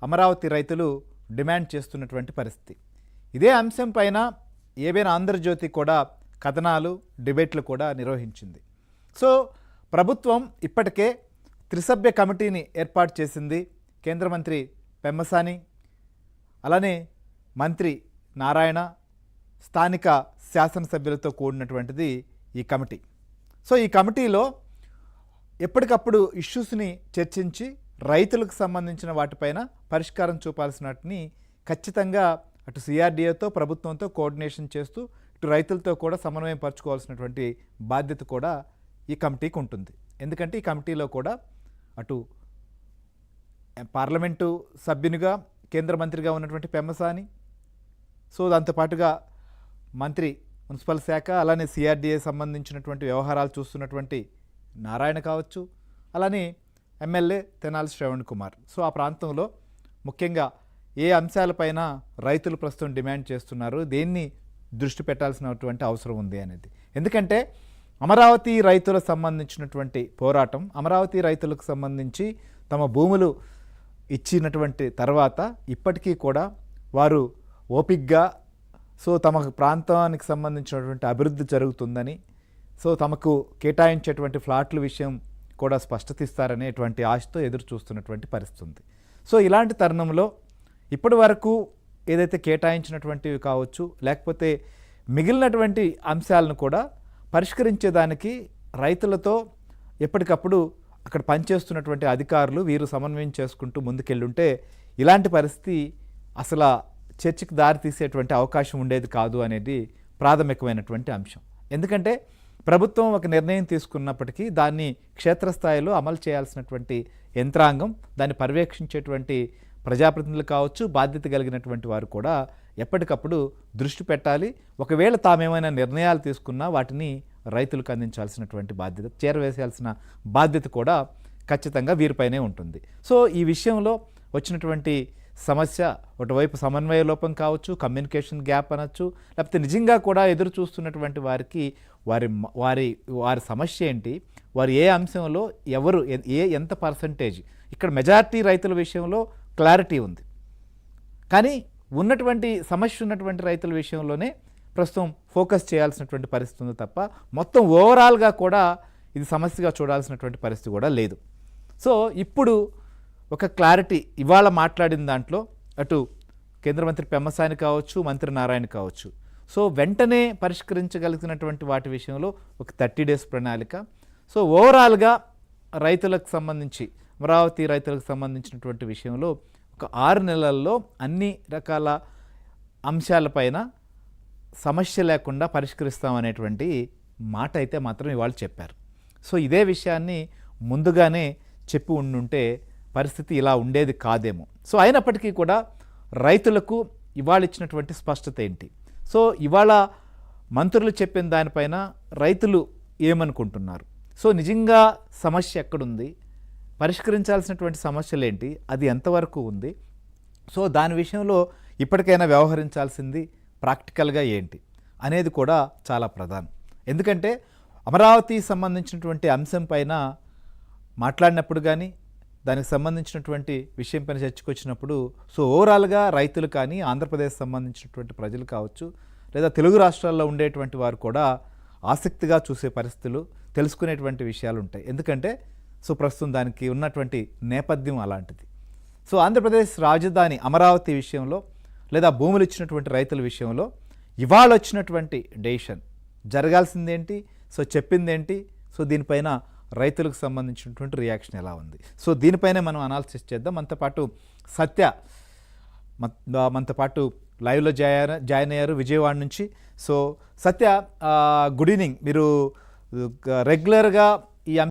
అమరావతి రైతులు డిమాండ్ చేస్తున్నటువంటి పరిస్థితి. ఇదే అంశం పైన ఏబీఎన్ ఆంధ్రజ్యోతి కూడా కథనాలు, డిబేట్లు కూడా నిర్వహించింది. సో ప్రభుత్వం ఇప్పటికే త్రిసభ్య కమిటీని ఏర్పాటు చేసింది. కేంద్ర మంత్రి పెమ్మసాని, అలానే మంత్రి నారాయణ, స్థానిక శాసనసభ్యులతో కూడినటువంటిది ఈ కమిటీ. సో ఈ కమిటీలో ఎప్పటికప్పుడు ఇష్యూస్ని చర్చించి రైతులకు సంబంధించిన వాటిపైన పరిష్కారం చూపాల్సినటిని ఖచ్చితంగా అటు సిఆర్డీఏతో ప్రభుత్వంతో కోఆర్డినేషన్ చేస్తూ ఇటు రైతులతో కూడా సమన్వయం పరచుకోవాల్సినటువంటి బాధ్యత కూడా ఈ కమిటీకి ఉంటుంది. ఎందుకంటే ఈ కమిటీలో కూడా అటు పార్లమెంటు సభ్యునిగా కేంద్ర మంత్రిగా ఉన్నటువంటి పెమ్మసాని, సో దాంతోపాటుగా మంత్రి మున్సిపల్ శాఖ, అలానే సిఆర్డీఏ సంబంధించినటువంటి వ్యవహారాలు చూస్తున్నటువంటి నారాయణ కావచ్చు, అలానే ఎమ్మెల్యే తెనాలి శ్రవణ్ కుమార్. సో ఆ ప్రాంతంలో ముఖ్యంగా ఏ అంశాలపైన రైతులు ప్రస్తుతం డిమాండ్ చేస్తున్నారు, దేన్ని దృష్టి పెట్టాల్సినటువంటి అవసరం ఉంది అనేది. ఎందుకంటే అమరావతి రైతులకు సంబంధించినటువంటి పోరాటం, అమరావతి రైతులకు సంబంధించి తమ భూములు ఇచ్చినటువంటి తర్వాత ఇప్పటికీ కూడా వారు ఓపికగా సో తమ ప్రాంతానికి సంబంధించినటువంటి అభివృద్ధి జరుగుతుందని, సో తమకు కేటాయించేటువంటి ఫ్లాట్ల విషయం కూడా స్పష్టత ఇస్తారనేటువంటి ఆశతో ఎదురు చూస్తున్నటువంటి పరిస్థితి ఉంది. సో ఇలాంటి తరుణంలో ఇప్పటి వరకు ఏదైతే కేటాయించినటువంటివి కావచ్చు, లేకపోతే మిగిలినటువంటి అంశాలను కూడా పరిష్కరించేదానికి రైతులతో ఎప్పటికప్పుడు అక్కడ పనిచేస్తున్నటువంటి అధికారులు వీరు సమన్వయం చేసుకుంటూ ముందుకెళ్ళుంటే ఇలాంటి పరిస్థితి అసలు చర్చకు దారి తీసేటువంటి అవకాశం ఉండేది కాదు అనేది ప్రాథమికమైనటువంటి అంశం. ఎందుకంటే ప్రభుత్వం ఒక నిర్ణయం తీసుకున్నప్పటికీ దాన్ని క్షేత్రస్థాయిలో అమలు చేయాల్సినటువంటి యంత్రాంగం, దాన్ని పర్యవేక్షించేటువంటి ప్రజాప్రతినిధులు కావచ్చు, బాధ్యత కలిగినటువంటి వారు కూడా ఎప్పటికప్పుడు దృష్టి పెట్టాలి. ఒకవేళ తామేమైనా నిర్ణయాలు తీసుకున్నా వాటిని రైతులకు అందించాల్సినటువంటి బాధ్యత, చేరవేసాల్సిన బాధ్యత కూడా ఖచ్చితంగా వీరిపైనే ఉంటుంది. సో ఈ విషయంలో వచ్చినటువంటి సమస్య ఒకవైపు సమన్వయ లోపం కావచ్చు, కమ్యూనికేషన్ గ్యాప్ అనొచ్చు, లేకపోతే నిజంగా కూడా ఎదురు చూస్తున్నటువంటి వారికి వారి సమస్య ఏంటి, వారు ఏ అంశంలో ఎవరు ఎంత పర్సంటేజ్, ఇక్కడ మెజారిటీ రైతుల విషయంలో క్లారిటీ ఉంది. కానీ ఉన్నటువంటి సమస్య ఉన్నటువంటి రైతుల విషయంలోనే ప్రస్తుతం ఫోకస్ చేయాల్సినటువంటి పరిస్థితి ఉంది తప్ప మొత్తం ఓవరాల్గా కూడా ఇది సమస్యగా చూడాల్సినటువంటి పరిస్థితి కూడా లేదు. సో ఇప్పుడు ఒక క్లారిటీ ఇవాళ మాట్లాడిన దాంట్లో అటు కేంద్ర మంత్రి పెమ్మసాని కావచ్చు, మంత్రి నారాయణ కావచ్చు, సో వెంటనే పరిష్కరించగలిగినటువంటి వాటి విషయంలో ఒక 30 days ప్రణాళిక. సో ఓవరాల్గా రైతులకు సంబంధించి, అమరావతి రైతులకు సంబంధించినటువంటి విషయంలో ఒక 6 నెలల్లో అన్ని రకాల అంశాలపైన సమస్య లేకుండా పరిష్కరిస్తామనేటువంటి మాట అయితే మాత్రం ఇవాళ చెప్పారు. సో ఇదే విషయాన్ని ముందుగానే చెప్పి ఉండుంటే పరిస్థితి ఇలా ఉండేది కాదేమో. సో అయినప్పటికీ కూడా రైతులకు ఇవాళ ఇచ్చినటువంటి స్పష్టత ఏంటి, సో ఇవాళ మంత్రులు చెప్పిన దానిపైన రైతులు ఏమనుకుంటున్నారు, సో నిజంగా సమస్య ఎక్కడుంది, పరిష్కరించాల్సినటువంటి సమస్యలు ఏంటి, అది ఎంతవరకు ఉంది, సో దాని విషయంలో ఇప్పటికైనా వ్యవహరించాల్సింది ప్రాక్టికల్గా ఏంటి అనేది కూడా చాలా ప్రధానం. ఎందుకంటే అమరావతి సంబంధించినటువంటి అంశం పైన మాట్లాడినప్పుడు కానీ, దానికి సంబంధించినటువంటి విషయం పైన చర్చకొచ్చినప్పుడు సో ఓవరాల్గా రైతులు కానీ, ఆంధ్రప్రదేశ్ సంబంధించినటువంటి ప్రజలు కావచ్చు, లేదా తెలుగు రాష్ట్రాల్లో ఉండేటువంటి వారు కూడా ఆసక్తిగా చూసే పరిస్థితులు, తెలుసుకునేటువంటి విషయాలు ఉంటాయి. ఎందుకంటే సో ప్రస్తుతం దానికి ఉన్నటువంటి నేపథ్యం అలాంటిది. సో ఆంధ్రప్రదేశ్ రాజధాని అమరావతి విషయంలో, లేదా భూములు ఇచ్చినటువంటి రైతుల విషయంలో ఇవాళ వచ్చినటువంటి డెసిషన్ జరగాల్సిందేంటి, సో చెప్పిందేంటి, సో దీనిపైన రైతులకు సంబంధించినటువంటి రియాక్షన్ ఎలా ఉంది, సో దీనిపైనే మనం అనాలిసిస్ చేద్దాం. మనతో పాటు సత్య మనతో పాటు లైవ్లో జాయిన్ అయ్యారు విజయవాడ నుంచి. సో సత్య, గుడ్ ఈవినింగ్. మీరు రెగ్యులర్గా